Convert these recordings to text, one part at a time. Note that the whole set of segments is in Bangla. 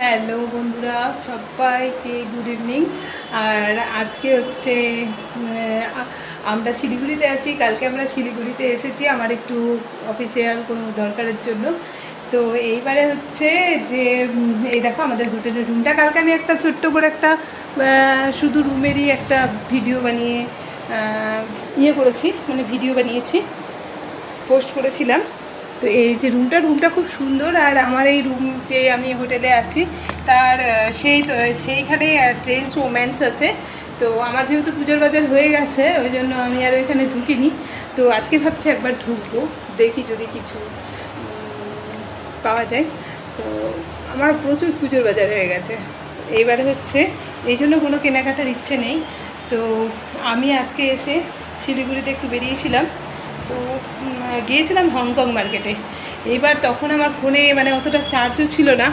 হ্যালো বন্ধুরা, সবাইকে গুড ইভিনিং। আর আজকে হচ্ছে আমরা শিলিগুড়িতে আছি। কালকে আমরা শিলিগুড়িতে এসেছি আমার একটু অফিসিয়াল কোনো দরকারের জন্য। তো এইবারে হচ্ছে যে এই দেখো আমাদের হোটেলের রুমটা। কালকে আমি একটা ছোট্ট করে একটা শুধু রুমেরই একটা ভিডিও বানিয়ে করেছি, মানে ভিডিও বানিয়েছি, পোস্ট করেছিলাম। তো এই যে রুমটা খুব সুন্দর। আর আমার এই রুম যে আমি হোটেলে আছি তার সেইখানে ট্রেন্ডস ওম্যান্স আছে। তো আমার যেহেতু পুজোর বাজার হয়ে গেছে ওই জন্য আমি আর ওইখানে ঢুকিনি। তো আজকে ভাবছি একবার ঢুকবো, দেখি যদি কিছু পাওয়া যায়। তো আমার প্রচুর পুজোর বাজার হয়ে গেছে এইবারে হচ্ছে, এই জন্য কোনো কেনাকাটার ইচ্ছে নেই। তো আমি আজকে এসে শিলিগুড়িতে একটু বেরিয়েছিলাম, তো গিয়েছিলাম হংকং মার্কেটে। এইবার তখন আমার ফোনে মানে অতটা চার্জও ছিল না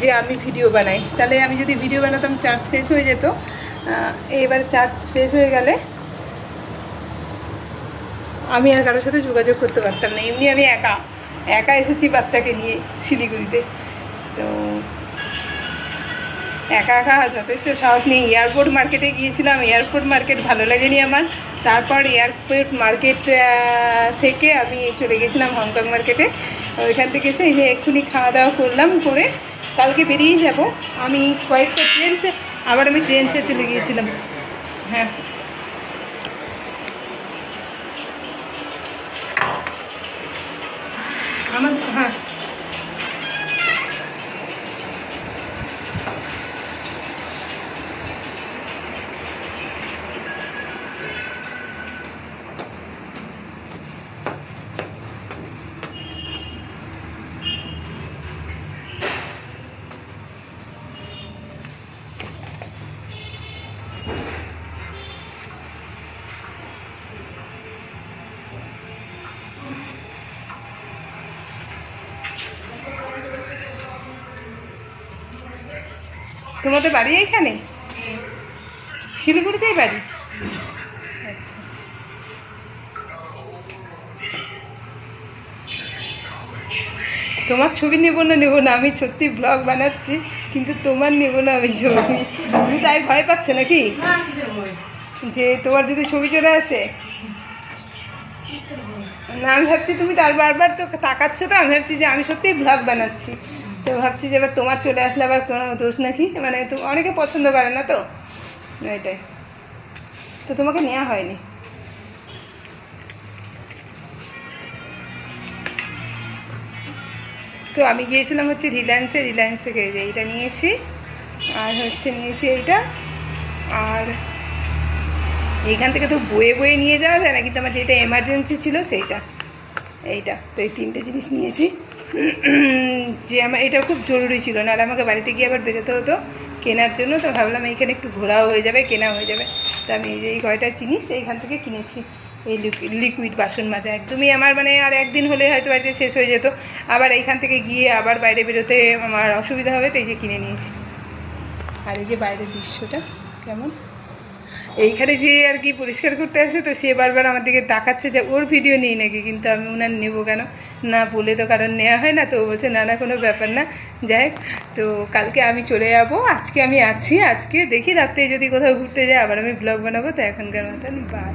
যে আমি ভিডিও বানাই, তাহলে আমি যদি ভিডিও বানাতাম চার্জ শেষ হয়ে যেত। এইবার চার্জ শেষ হয়ে গেলে আমি আর কারোর সাথে যোগাযোগ করতে পারতাম না। এমনি আমি একা এসেছি বাচ্চাকে নিয়ে শিলিগুড়িতে। তো একা যথেষ্ট সাহস নিয়ে এয়ারপোর্ট মার্কেটে গিয়েছিলাম। এয়ারপোর্ট মার্কেট ভালো লাগেনি আমার। তারপর এয়ারপোর্ট মার্কেট থেকে আমি চলে গেছিলাম হংকং মার্কেটে। ওইখান থেকে এসে এই যে এক্ষুনি খাওয়া দাওয়া করলাম, করে কালকে বেরিয়ে যাব। আমি কয়েকটা আমি ট্রেনসে চলে গিয়েছিলাম। হ্যাঁ, হ্যাঁ, তোমাদের বাড়ি এইখানে শিলিগুড়িতেই বাড়ি? আচ্ছা, তোমার ছবি নেব না, আমি সত্যি ব্লগ বানাচ্ছি, কিন্তু তোমার নেব না আমি ছবি। তুমি তাই ভয় পাচ্ছ নাকি যে তোমার যদি ছবি চলে আসে? না, আমি ভাবছি তুমি তার বারবার তো তাকাচ্ছ, তো আমি ভাবছি যে আমি সত্যিই ব্লগ বানাচ্ছি। তো ভাবছি যে এবার তোমার চলে আসলে আবার কোনো দোষ নাকি, মানে তো অনেকে পছন্দ করে না, তো এটাই। তো তোমাকে নেওয়া হয়নি। তো আমি গিয়েছিলাম হচ্ছে রিলায়েন্স থেকে এইটা নিয়েছি, আর হচ্ছে নিয়েছি এইটা। আর এইখান থেকে তো বয়ে নিয়ে যাওয়া যায় না, কিন্তু আমার যেটা এমার্জেন্সি ছিল এইটা। তো এই তিনটে জিনিস নিয়েছি যে আমার এটা খুব জরুরি ছিল, না আর আমাকে বাড়িতে গিয়ে আবার বেরোতে হতো কেনার জন্য। তো ভাবলাম এইখানে একটু ঘোরাও হয়ে যাবে, কেনা হয়ে যাবে। তো আমি এই কয়টা জিনিস এইখান থেকে কিনেছি। এই লিকুইড বাসন মাজা একদমই আমার মানে আর একদিন হলে হয়তো বাড়িতে শেষ হয়ে যেত, আবার এইখান থেকে গিয়ে আবার বাইরে বেরোতে আমার অসুবিধা হবে, তো এই যে কিনে নিয়েছি। আর এই যে বাইরের দৃশ্যটা কেমন, এইখানে যে আর কি পরিষ্কার করতে আসে, তো সে বারবার আমার দিকে তাকাচ্ছে যে ওর ভিডিও নিই নাকি, কিন্তু আমি ওনার নেবো কেন, না বলে তো কারণ নেওয়া হয় না। তো ও বলছে না কোনো ব্যাপার না, যাই হোক। তো কালকে আমি চলে যাবো, আজকে আমি আছি। আজকে দেখি রাত্রে যদি কোথাও ঘুরতে যাই আবার আমি ব্লগ বানাবো। তো এখনকার মতন বাই।